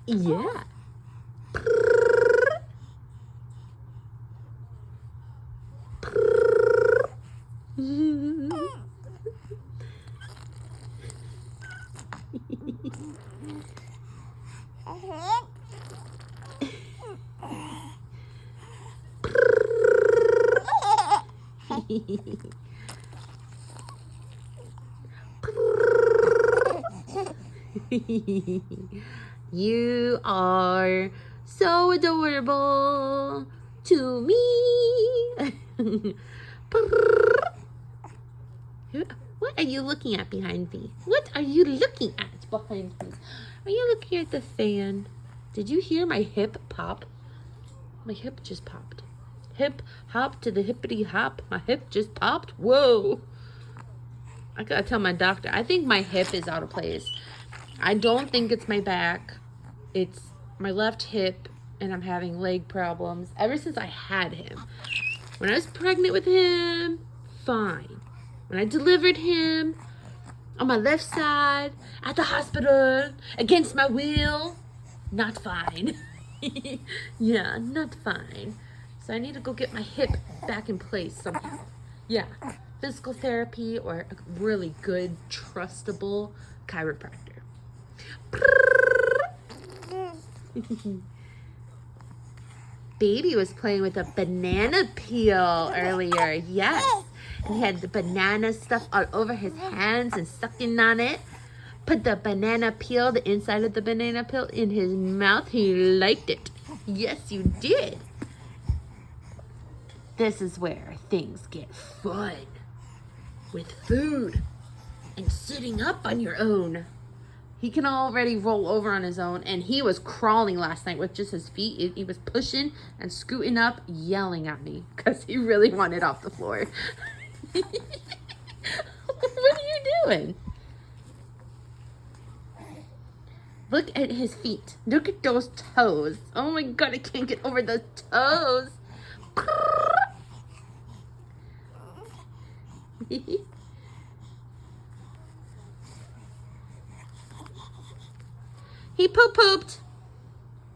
Yeah. You are so adorable to me. What are you looking at behind me? What are you looking at behind me? Are you looking at the fan? Did you hear my hip pop? My hip just popped. Hip hop to the hippity hop. My hip just popped. Whoa. I gotta tell my doctor. I think my hip is out of place. I don't think it's my back. It's my left hip, and I'm having leg problems ever since I had him. When I was pregnant with him, fine. When I delivered him, on my left side, at the hospital, against my will, not fine. Yeah, not fine. So I need to go get my hip back in place somehow. Yeah, physical therapy or a really good, trustable chiropractor. Baby was playing with a banana peel earlier. Yes. And he had the banana stuff all over his hands and sucking on it. Put the banana peel, the inside of the banana peel, in his mouth. He liked it. Yes, you did. This is where things get fun. With food and sitting up on your own. He can already roll over on his own, and he was crawling last night with just his feet. He was pushing and scooting up, yelling at me because he really wanted off the floor. What are you doing? Look at his feet. Look at those toes. Oh my God, I can't get over those toes. He pooped.